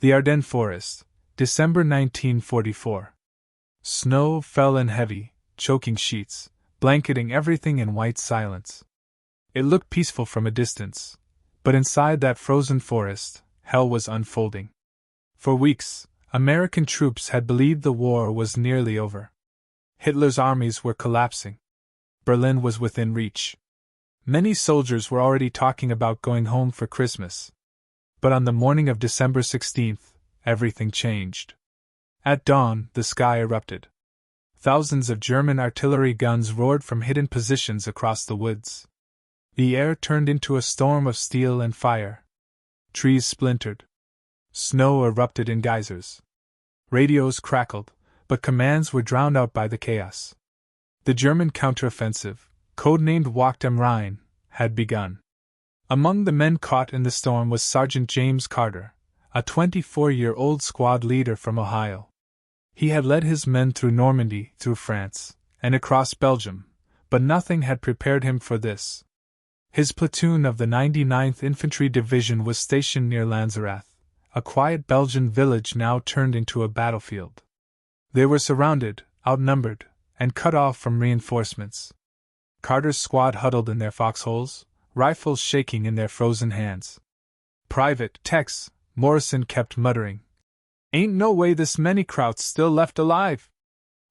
The Ardennes Forest, December 1944. Snow fell in heavy, choking sheets, blanketing everything in white silence. It looked peaceful from a distance, but inside that frozen forest, hell was unfolding. For weeks, American troops had believed the war was nearly over. Hitler's armies were collapsing. Berlin was within reach. Many soldiers were already talking about going home for Christmas. But on the morning of December 16th, everything changed. At dawn, the sky erupted. Thousands of German artillery guns roared from hidden positions across the woods. The air turned into a storm of steel and fire. Trees splintered. Snow erupted in geysers. Radios crackled, but commands were drowned out by the chaos. The German counteroffensive, codenamed Wacht am Rhein, had begun. Among the men caught in the storm was Sergeant James Carter, a 24-year-old squad leader from Ohio. He had led his men through Normandy, through France, and across Belgium, but nothing had prepared him for this. His platoon of the 99th Infantry Division was stationed near Lanzerath, a quiet Belgian village now turned into a battlefield. They were surrounded, outnumbered, and cut off from reinforcements. Carter's squad huddled in their foxholes, rifles shaking in their frozen hands. "Private Tex," Morrison kept muttering. "Ain't no way this many Krauts still left alive."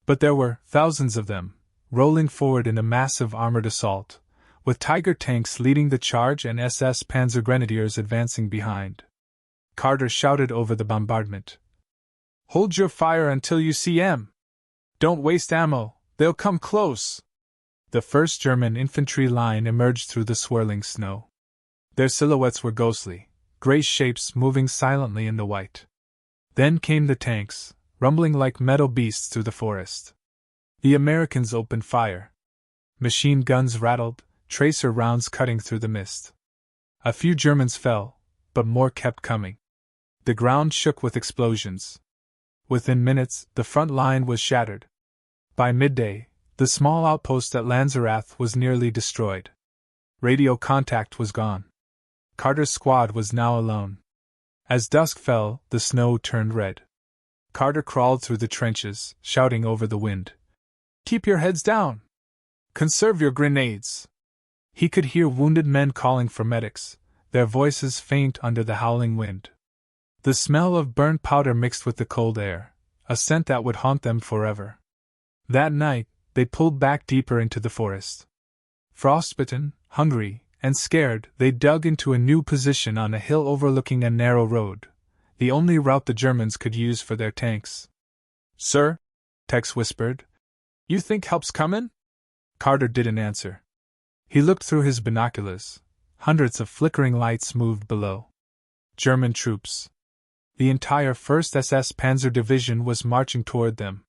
But there were thousands of them, rolling forward in a massive armored assault, with Tiger tanks leading the charge and SS Panzergrenadiers advancing behind. Carter shouted over the bombardment. "Hold your fire until you see 'em! Don't waste ammo, they'll come close!" The first German infantry line emerged through the swirling snow. Their silhouettes were ghostly, gray shapes moving silently in the white. Then came the tanks, rumbling like metal beasts through the forest. The Americans opened fire. Machine guns rattled, tracer rounds cutting through the mist. A few Germans fell, but more kept coming. The ground shook with explosions. Within minutes, the front line was shattered. By midday, the small outpost at Lanzerath was nearly destroyed. Radio contact was gone. Carter's squad was now alone. As dusk fell, the snow turned red. Carter crawled through the trenches, shouting over the wind. "Keep your heads down! Conserve your grenades!" He could hear wounded men calling for medics, their voices faint under the howling wind. The smell of burned powder mixed with the cold air, a scent that would haunt them forever. That night, they pulled back deeper into the forest. Frostbitten, hungry, and scared, they dug into a new position on a hill overlooking a narrow road, the only route the Germans could use for their tanks. "Sir," Tex whispered, "you think help's comin'?" Carter didn't answer. He looked through his binoculars. Hundreds of flickering lights moved below. German troops. The entire 1st SS Panzer Division was marching toward them.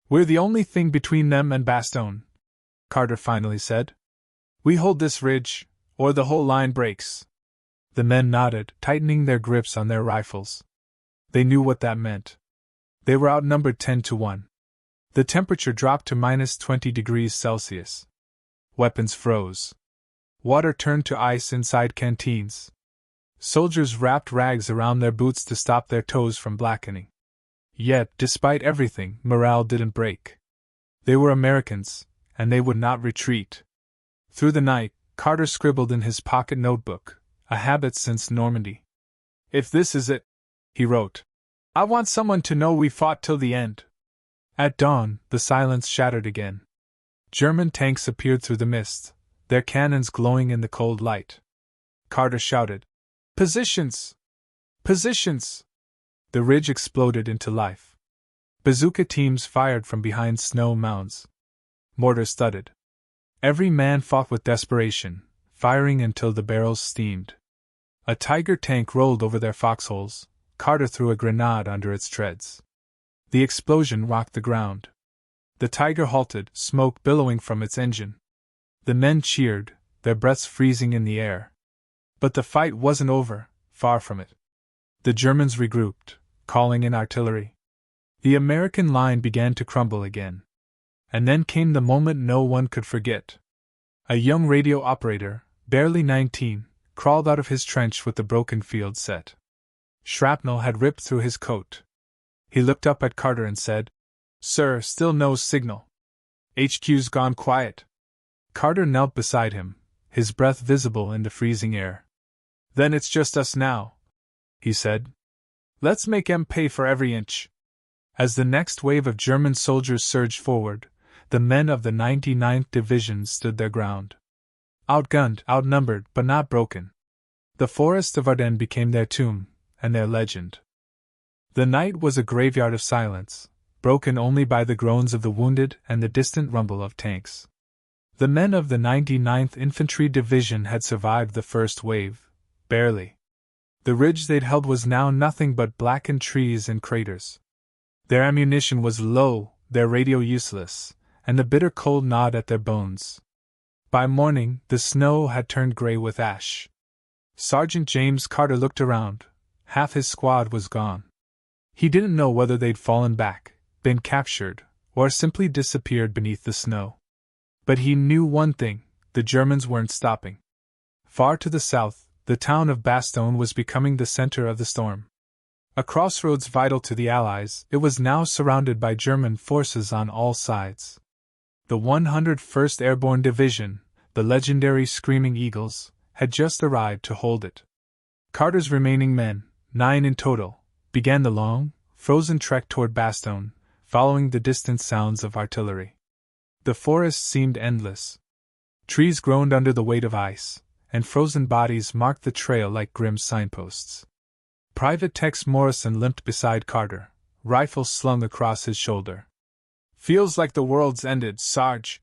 "We're the only thing between them and Bastogne," Carter finally said. "We hold this ridge, or the whole line breaks." The men nodded, tightening their grips on their rifles. They knew what that meant. They were outnumbered 10-1. The temperature dropped to -20 degrees Celsius. Weapons froze. Water turned to ice inside canteens. Soldiers wrapped rags around their boots to stop their toes from blackening. Yet, despite everything, morale didn't break. They were Americans, and they would not retreat. Through the night, Carter scribbled in his pocket notebook, a habit since Normandy. "If this is it," he wrote, "I want someone to know we fought till the end." At dawn, the silence shattered again. German tanks appeared through the mist, their cannons glowing in the cold light. Carter shouted, "Positions! Positions!" The ridge exploded into life. Bazooka teams fired from behind snow mounds. Mortars thudded. Every man fought with desperation, firing until the barrels steamed. A Tiger tank rolled over their foxholes. Carter threw a grenade under its treads. The explosion rocked the ground. The Tiger halted, smoke billowing from its engine. The men cheered, their breaths freezing in the air. But the fight wasn't over, far from it. The Germans regrouped, calling in artillery. The American line began to crumble again. And then came the moment no one could forget. A young radio operator, barely 19, crawled out of his trench with the broken field set. Shrapnel had ripped through his coat. He looked up at Carter and said, "Sir, still no signal. HQ's gone quiet." Carter knelt beside him, his breath visible in the freezing air. "Then it's just us now," he said. "Let's make 'em pay for every inch." As the next wave of German soldiers surged forward, the men of the 99th Division stood their ground. Outgunned, outnumbered, but not broken. The forest of Ardennes became their tomb, and their legend. The night was a graveyard of silence, broken only by the groans of the wounded and the distant rumble of tanks. The men of the 99th Infantry Division had survived the first wave, barely. The ridge they'd held was now nothing but blackened trees and craters. Their ammunition was low, their radio useless, and the bitter cold gnawed at their bones. By morning, the snow had turned gray with ash. Sergeant James Carter looked around. Half his squad was gone. He didn't know whether they'd fallen back, been captured, or simply disappeared beneath the snow. But he knew one thing: the Germans weren't stopping. Far to the south, the town of Bastogne was becoming the center of the storm. A crossroads vital to the Allies, it was now surrounded by German forces on all sides. The 101st Airborne Division, the legendary Screaming Eagles, had just arrived to hold it. Carter's remaining men, 9 in total, began the long, frozen trek toward Bastogne, following the distant sounds of artillery. The forest seemed endless. Trees groaned under the weight of ice, and frozen bodies marked the trail like grim signposts. Private Tex Morrison limped beside Carter, rifle slung across his shoulder. "Feels like the world's ended, Sarge.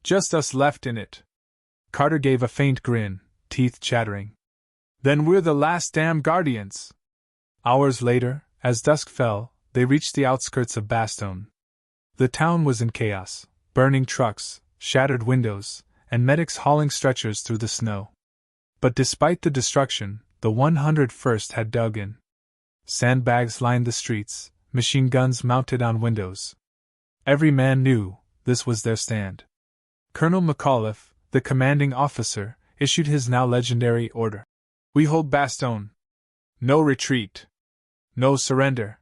Just us left in it." Carter gave a faint grin, teeth chattering. "Then we're the last damn guardians." Hours later, as dusk fell, they reached the outskirts of Bastogne. The town was in chaos, burning trucks, shattered windows, and medics hauling stretchers through the snow. But despite the destruction, the 101st had dug in. Sandbags lined the streets, machine guns mounted on windows. Every man knew this was their stand. Colonel McAuliffe, the commanding officer, issued his now legendary order: "We hold Bastogne. No retreat. No surrender."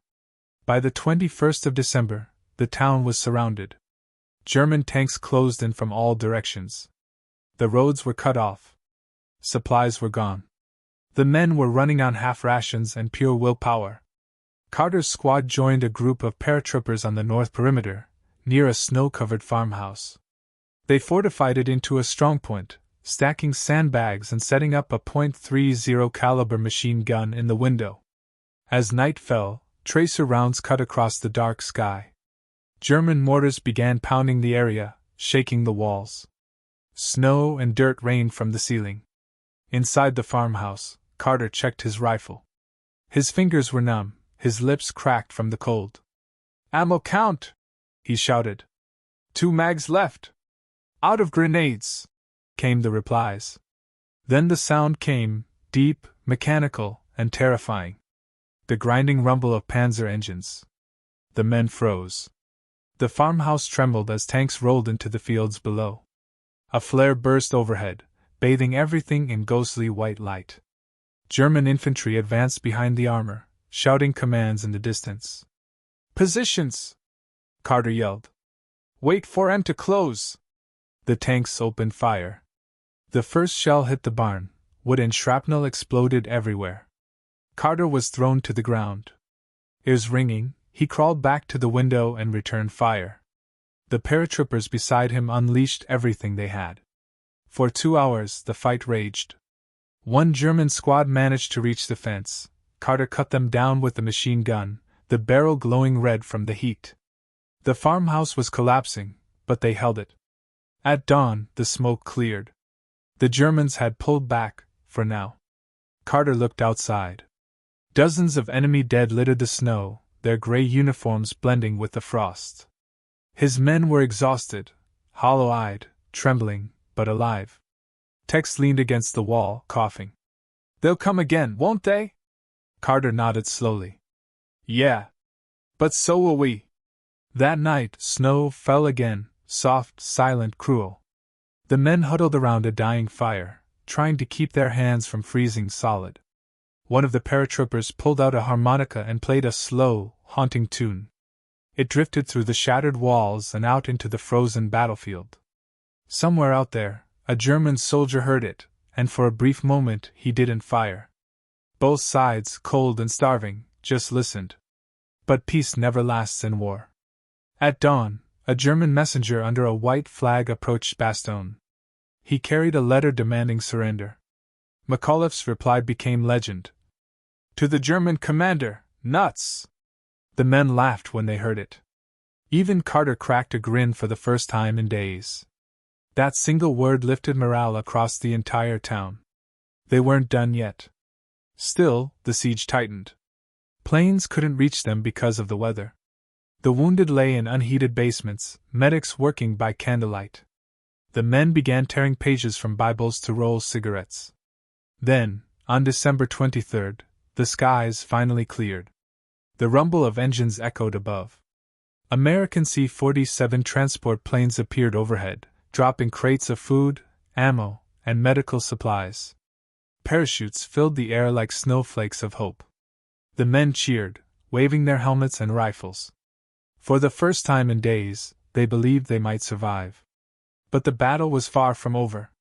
By the 21st of December, the town was surrounded. German tanks closed in from all directions. The roads were cut off. Supplies were gone. The men were running on half rations and pure willpower. Carter's squad joined a group of paratroopers on the north perimeter, near a snow-covered farmhouse. They fortified it into a strongpoint, stacking sandbags and setting up a .30 caliber machine gun in the window. As night fell, tracer rounds cut across the dark sky. German mortars began pounding the area, shaking the walls. Snow and dirt rained from the ceiling. Inside the farmhouse, Carter checked his rifle. His fingers were numb, his lips cracked from the cold. "Ammo count!" he shouted. "2 mags left." "Out of grenades," came the replies. Then the sound came, deep, mechanical, and terrifying. The grinding rumble of panzer engines. The men froze. The farmhouse trembled as tanks rolled into the fields below. A flare burst overhead, bathing everything in ghostly white light. German infantry advanced behind the armor, shouting commands in the distance. "Positions!" Carter yelled. "Wait for 'em to close!" The tanks opened fire. The first shell hit the barn, wood and shrapnel exploded everywhere. Carter was thrown to the ground. Ears ringing, he crawled back to the window and returned fire. The paratroopers beside him unleashed everything they had. For 2 hours the fight raged. One German squad managed to reach the fence. Carter cut them down with the machine gun, the barrel glowing red from the heat. The farmhouse was collapsing, but they held it. At dawn, the smoke cleared. The Germans had pulled back, for now. Carter looked outside. Dozens of enemy dead littered the snow, their gray uniforms blending with the frost. His men were exhausted, hollow-eyed, trembling, but alive. Tex leaned against the wall, coughing. "They'll come again, won't they?" Carter nodded slowly. "Yeah. But so will we." That night, snow fell again, soft, silent, cruel. The men huddled around a dying fire, trying to keep their hands from freezing solid. One of the paratroopers pulled out a harmonica and played a slow, haunting tune. It drifted through the shattered walls and out into the frozen battlefield. Somewhere out there, a German soldier heard it, and for a brief moment he didn't fire. Both sides, cold and starving, just listened. But peace never lasts in war. At dawn, a German messenger under a white flag approached Bastogne. He carried a letter demanding surrender. McAuliffe's reply became legend. To the German commander, nuts! The men laughed when they heard it. Even Carter cracked a grin for the first time in days. That single word lifted morale across the entire town. They weren't done yet. Still, the siege tightened. Planes couldn't reach them because of the weather. The wounded lay in unheated basements, medics working by candlelight. The men began tearing pages from Bibles to roll cigarettes. Then, on December 23rd, the skies finally cleared. The rumble of engines echoed above. American C-47 transport planes appeared overhead, dropping crates of food, ammo, and medical supplies. Parachutes filled the air like snowflakes of hope. The men cheered, waving their helmets and rifles. For the first time in days, they believed they might survive. But the battle was far from over.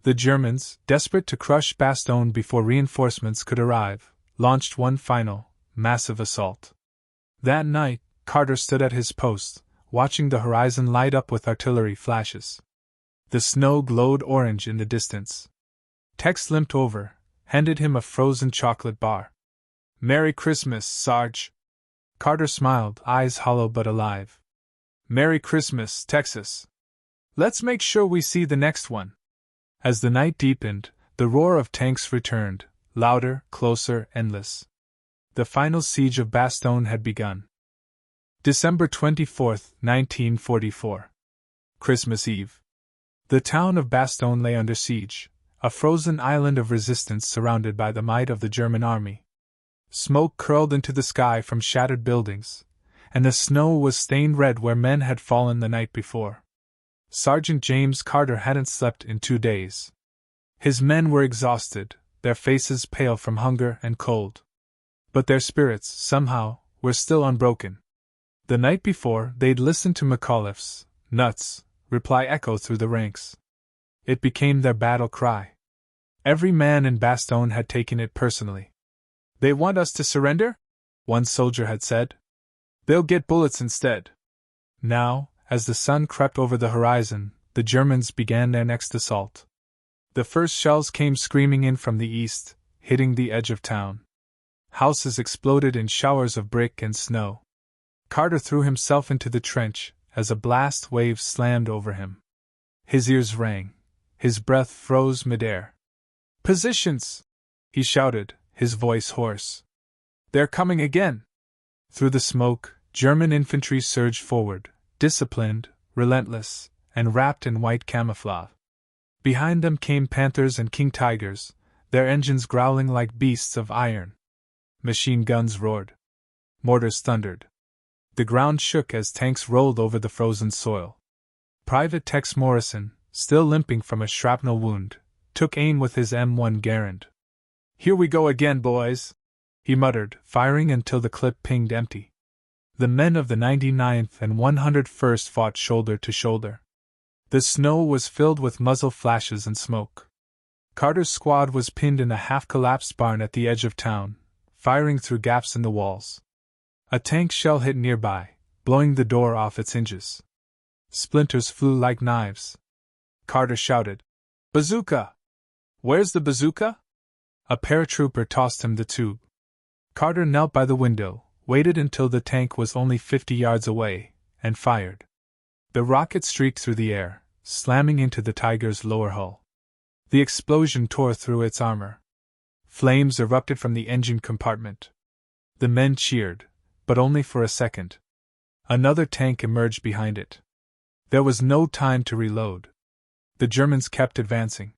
The Germans, desperate to crush Bastogne before reinforcements could arrive, launched one final, massive assault. That night, Carter stood at his post, watching the horizon light up with artillery flashes. The snow glowed orange in the distance. Tex limped over, handed him a frozen chocolate bar. "Merry Christmas, Sarge." Carter smiled, eyes hollow but alive. "Merry Christmas, Texas. Let's make sure we see the next one." As the night deepened, the roar of tanks returned, louder, closer, endless. The final siege of Bastogne had begun. December 24th, 1944. Christmas Eve. The town of Bastogne lay under siege, a frozen island of resistance surrounded by the might of the German army. Smoke curled into the sky from shattered buildings, and the snow was stained red where men had fallen the night before. Sergeant James Carter hadn't slept in 2 days. His men were exhausted, their faces pale from hunger and cold. But their spirits, somehow, were still unbroken. The night before, they'd listened to McAuliffe's "nuts" reply echo through the ranks. It became their battle cry. Every man in Bastogne had taken it personally. "They want us to surrender?" one soldier had said. "They'll get bullets instead." Now, as the sun crept over the horizon, the Germans began their next assault. The first shells came screaming in from the east, hitting the edge of town. Houses exploded in showers of brick and snow. Carter threw himself into the trench as a blast wave slammed over him. His ears rang. His breath froze midair. "Positions!" he shouted, his voice hoarse. "They're coming again!" Through the smoke, German infantry surged forward, disciplined, relentless, and wrapped in white camouflage. Behind them came panthers and king tigers, their engines growling like beasts of iron. Machine guns roared. Mortars thundered. The ground shook as tanks rolled over the frozen soil. Private Tex Morrison, still limping from a shrapnel wound, took aim with his M1 Garand. "Here we go again, boys," he muttered, firing until the clip pinged empty. The men of the 99th and 101st fought shoulder to shoulder. The snow was filled with muzzle flashes and smoke. Carter's squad was pinned in a half-collapsed barn at the edge of town, firing through gaps in the walls. A tank shell hit nearby, blowing the door off its hinges. Splinters flew like knives. Carter shouted, "Bazooka! Where's the bazooka?" A paratrooper tossed him the tube. Carter knelt by the window, waited until the tank was only 50 yards away, and fired. The rocket streaked through the air, slamming into the Tiger's lower hull. The explosion tore through its armor. Flames erupted from the engine compartment. The men cheered, but only for a second. Another tank emerged behind it. There was no time to reload. The Germans kept advancing.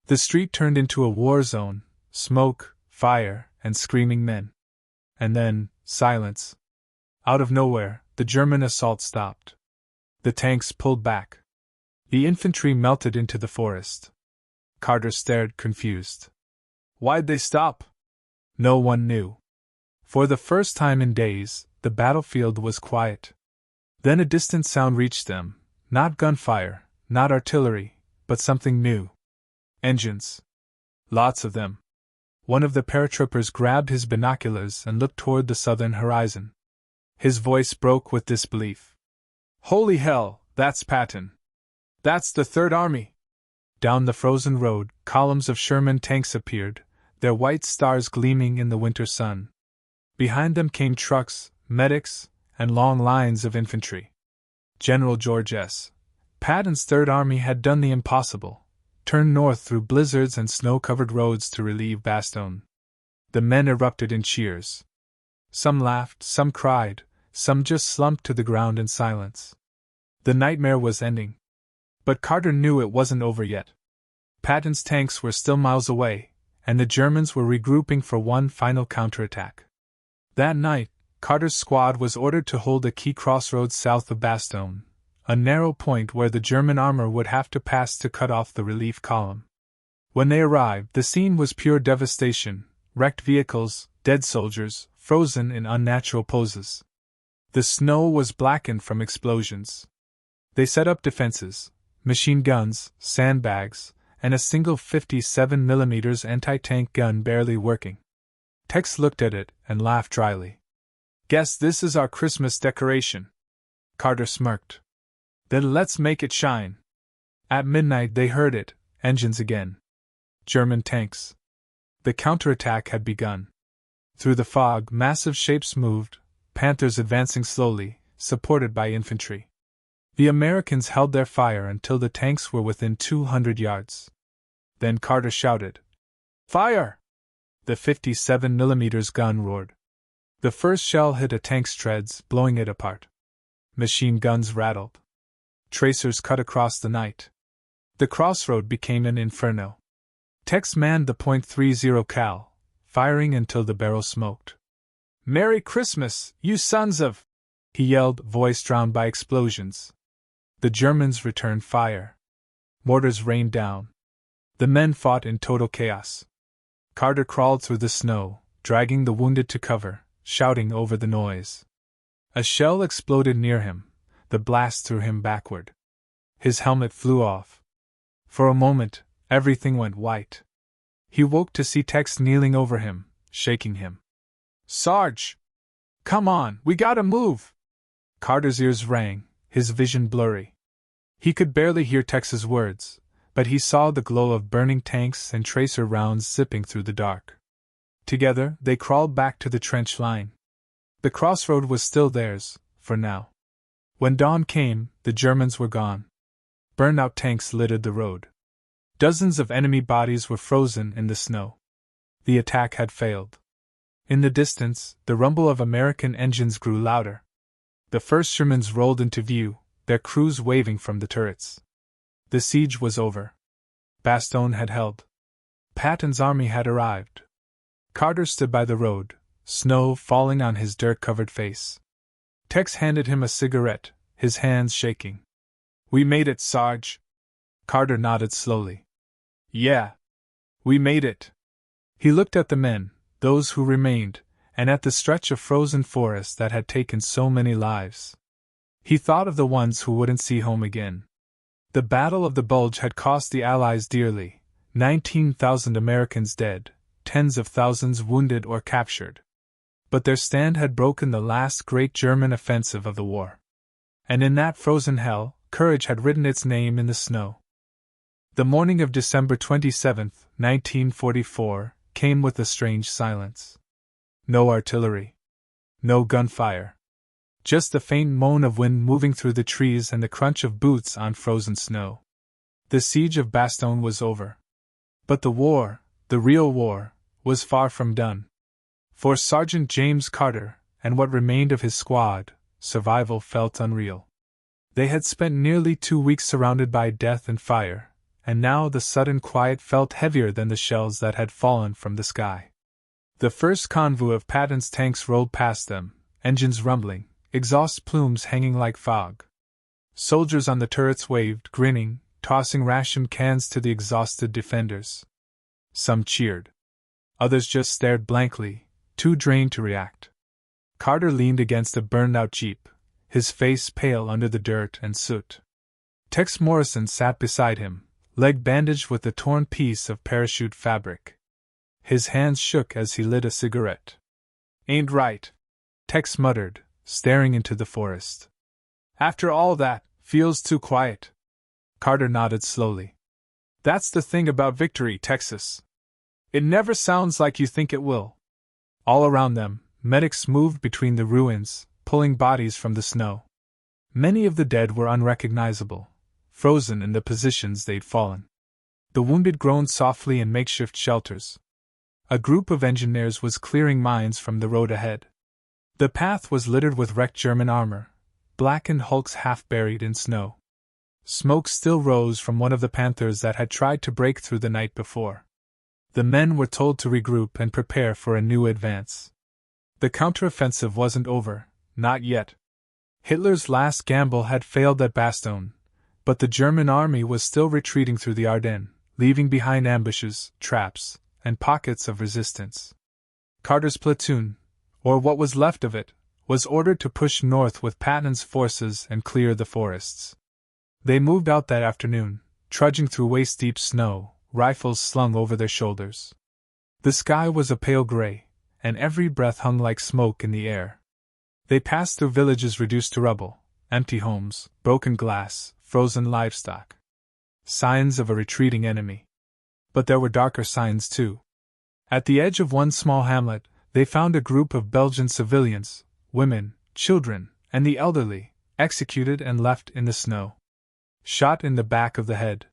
The street turned into a war zone, smoke, fire, and screaming men. And then, silence. Out of nowhere, the German assault stopped. The tanks pulled back. The infantry melted into the forest. Carter stared, confused. "Why'd they stop?" No one knew. For the first time in days, the battlefield was quiet. Then a distant sound reached them, not gunfire, not artillery, but something new. Engines. Lots of them. One of the paratroopers grabbed his binoculars and looked toward the southern horizon. His voice broke with disbelief. Holy hell, that's Patton. That's the Third Army. Down the frozen road, columns of Sherman tanks appeared, their white stars gleaming in the winter sun. Behind them came trucks, medics, and long lines of infantry. General George S. Patton's Third Army had done the impossible, turned north through blizzards and snow-covered roads to relieve Bastogne. The men erupted in cheers. Some laughed, some cried, some just slumped to the ground in silence. The nightmare was ending. But Carter knew it wasn't over yet. Patton's tanks were still miles away, and the Germans were regrouping for one final counterattack. That night, Carter's squad was ordered to hold a key crossroads south of Bastogne, a narrow point where the German armor would have to pass to cut off the relief column. When they arrived, the scene was pure devastation: wrecked vehicles, dead soldiers, frozen in unnatural poses. The snow was blackened from explosions. They set up defenses, machine guns, sandbags, and a single 57mm anti-tank gun barely working. Tex looked at it and laughed dryly. Guess this is our Christmas decoration. Carter smirked. Then let's make it shine. At midnight they heard it, engines again. German tanks. The counterattack had begun. Through the fog, massive shapes moved, Panthers advancing slowly, supported by infantry. The Americans held their fire until the tanks were within 200 yards. Then Carter shouted, "Fire!" The 57mm gun roared. The first shell hit a tank's treads, blowing it apart. Machine guns rattled. Tracers cut across the night. The crossroad became an inferno. Tex manned the .30 cal, firing until the barrel smoked. "Merry Christmas, you sons of—" he yelled, voice drowned by explosions. The Germans returned fire. Mortars rained down. The men fought in total chaos. Carter crawled through the snow, dragging the wounded to cover, shouting over the noise. A shell exploded near him. The blast threw him backward. His helmet flew off. For a moment, everything went white. He woke to see Tex kneeling over him, shaking him. "Sarge! Come on, we gotta move!" Carter's ears rang, his vision blurry. He could barely hear Tex's words, but he saw the glow of burning tanks and tracer rounds zipping through the dark. Together, they crawled back to the trench line. The crossroad was still theirs, for now. When dawn came, the Germans were gone. Burned-out tanks littered the road. Dozens of enemy bodies were frozen in the snow. The attack had failed. In the distance, the rumble of American engines grew louder. The first Shermans rolled into view, their crews waving from the turrets. The siege was over. Bastogne had held. Patton's army had arrived. Carter stood by the road, snow falling on his dirt-covered face. Tex handed him a cigarette, his hands shaking. "We made it, Sarge." Carter nodded slowly. "Yeah. We made it." He looked at the men, those who remained, and at the stretch of frozen forest that had taken so many lives. He thought of the ones who wouldn't see home again. The Battle of the Bulge had cost the Allies dearly, 19,000 Americans dead, tens of thousands wounded or captured. But their stand had broken the last great German offensive of the war. And in that frozen hell, courage had written its name in the snow. The morning of December 27, 1944, came with a strange silence. No artillery. No gunfire. Just the faint moan of wind moving through the trees and the crunch of boots on frozen snow. The siege of Bastogne was over. But the war, the real war, was far from done. For Sergeant James Carter, and what remained of his squad, survival felt unreal. They had spent nearly 2 weeks surrounded by death and fire, and now the sudden quiet felt heavier than the shells that had fallen from the sky. The first convoy of Patton's tanks rolled past them, engines rumbling, exhaust plumes hanging like fog. Soldiers on the turrets waved, grinning, tossing ration cans to the exhausted defenders. Some cheered. Others just stared blankly, too drained to react. Carter leaned against a burned-out jeep, his face pale under the dirt and soot. Tex Morrison sat beside him, leg bandaged with a torn piece of parachute fabric. His hands shook as he lit a cigarette. "Ain't right," Tex muttered, staring into the forest. "After all that, feels too quiet." Carter nodded slowly. "That's the thing about victory, Texas. It never sounds like you think it will." All around them, medics moved between the ruins, pulling bodies from the snow. Many of the dead were unrecognizable, frozen in the positions they'd fallen. The wounded groaned softly in makeshift shelters. A group of engineers was clearing mines from the road ahead. The path was littered with wrecked German armor, blackened hulks half buried in snow. Smoke still rose from one of the Panthers that had tried to break through the night before. The men were told to regroup and prepare for a new advance. The counteroffensive wasn't over, not yet. Hitler's last gamble had failed at Bastogne, but the German army was still retreating through the Ardennes, leaving behind ambushes, traps, and pockets of resistance. Carter's platoon, or what was left of it, was ordered to push north with Patton's forces and clear the forests. They moved out that afternoon, trudging through waist-deep snow, rifles slung over their shoulders. The sky was a pale gray, and every breath hung like smoke in the air. They passed through villages reduced to rubble, empty homes, broken glass, frozen livestock. Signs of a retreating enemy. But there were darker signs too. At the edge of one small hamlet, they found a group of Belgian civilians, women, children, and the elderly, executed and left in the snow. Shot in the back of the head.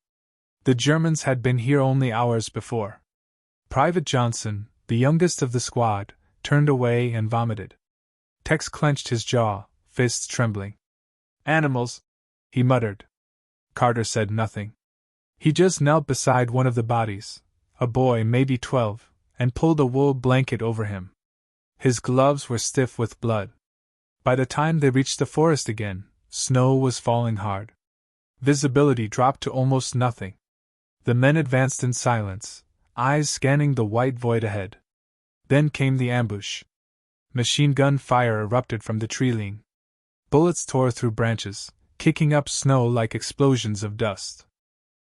The Germans had been here only hours before. Private Johnson, the youngest of the squad, turned away and vomited. Tex clenched his jaw, fists trembling. "Animals," he muttered. Carter said nothing. He just knelt beside one of the bodies, a boy maybe 12, and pulled a wool blanket over him. His gloves were stiff with blood. By the time they reached the forest again, snow was falling hard. Visibility dropped to almost nothing. The men advanced in silence, eyes scanning the white void ahead. Then came the ambush. Machine gun fire erupted from the tree-line. Bullets tore through branches, kicking up snow like explosions of dust.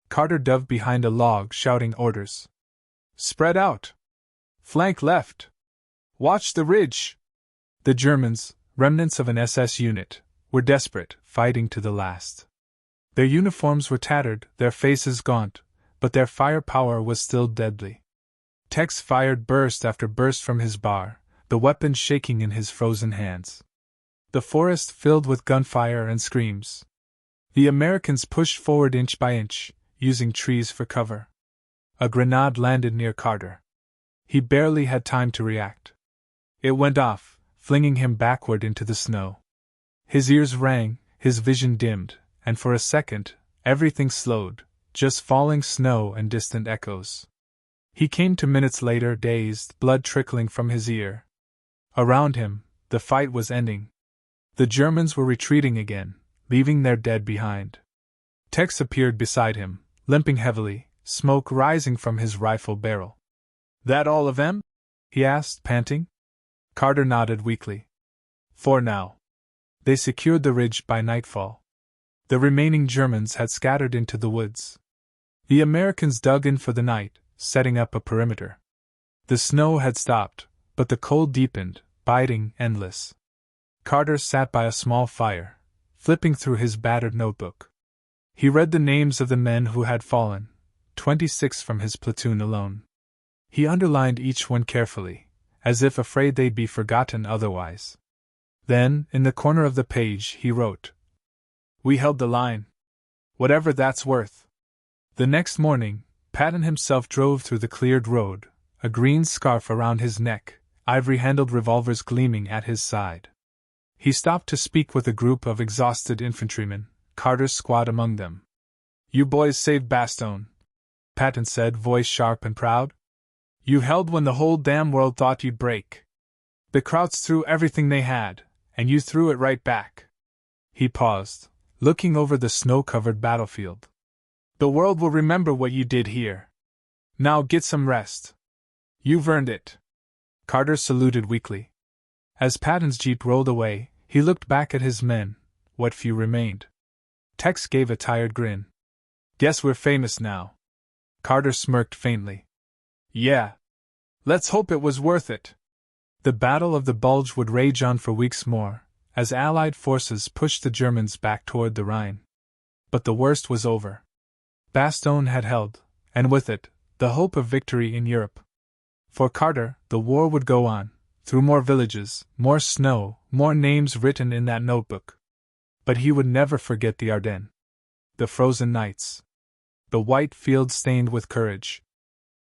Carter dove behind a log, shouting orders. "Spread out! Flank left! Watch the ridge!" The Germans, remnants of an SS unit, were desperate, fighting to the last. Their uniforms were tattered, their faces gaunt, but their firepower was still deadly. Tex fired burst after burst from his bar, the weapon shaking in his frozen hands. The forest filled with gunfire and screams. The Americans pushed forward inch by inch, using trees for cover. A grenade landed near Carter. He barely had time to react. It went off, flinging him backward into the snow. His ears rang, his vision dimmed, and for a second, everything slowed, just falling snow and distant echoes. He came to minutes later, dazed, blood trickling from his ear. Around him, the fight was ending. The Germans were retreating again, leaving their dead behind. Tex appeared beside him, limping heavily, smoke rising from his rifle barrel. "That all of them?" he asked, panting. Carter nodded weakly. "For now." They secured the ridge by nightfall. The remaining Germans had scattered into the woods. The Americans dug in for the night, setting up a perimeter. The snow had stopped, but the cold deepened, biting, endless. Carter sat by a small fire, flipping through his battered notebook. He read the names of the men who had fallen, 26 from his platoon alone. He underlined each one carefully, as if afraid they'd be forgotten otherwise. Then, in the corner of the page, he wrote, "We held the line. Whatever that's worth." The next morning, Patton himself drove through the cleared road, a green scarf around his neck, ivory-handled revolvers gleaming at his side. He stopped to speak with a group of exhausted infantrymen, Carter's squad among them. "You boys saved Bastogne," Patton said, voice sharp and proud. "You held when the whole damn world thought you'd break. The Krauts threw everything they had, and you threw it right back." He paused, looking over the snow-covered battlefield. "The world will remember what you did here. Now get some rest." You've earned it. Carter saluted weakly. As Patton's jeep rolled away, he looked back at his men, what few remained. Tex gave a tired grin. Guess we're famous now. Carter smirked faintly. Yeah. Let's hope it was worth it. The Battle of the Bulge would rage on for weeks more, as Allied forces pushed the Germans back toward the Rhine. But the worst was over. Bastogne had held, and with it, the hope of victory in Europe. For Carter, the war would go on, through more villages, more snow, more names written in that notebook. But he would never forget the Ardennes. The frozen nights. The white fields stained with courage.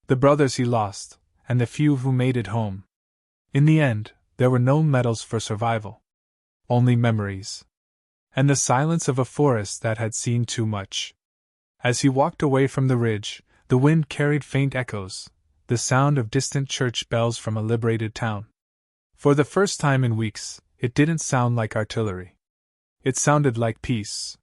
The brothers he lost, and the few who made it home. In the end, there were no medals for survival. Only memories. And the silence of a forest that had seen too much. As he walked away from the ridge, the wind carried faint echoes, the sound of distant church bells from a liberated town. For the first time in weeks, it didn't sound like artillery. It sounded like peace.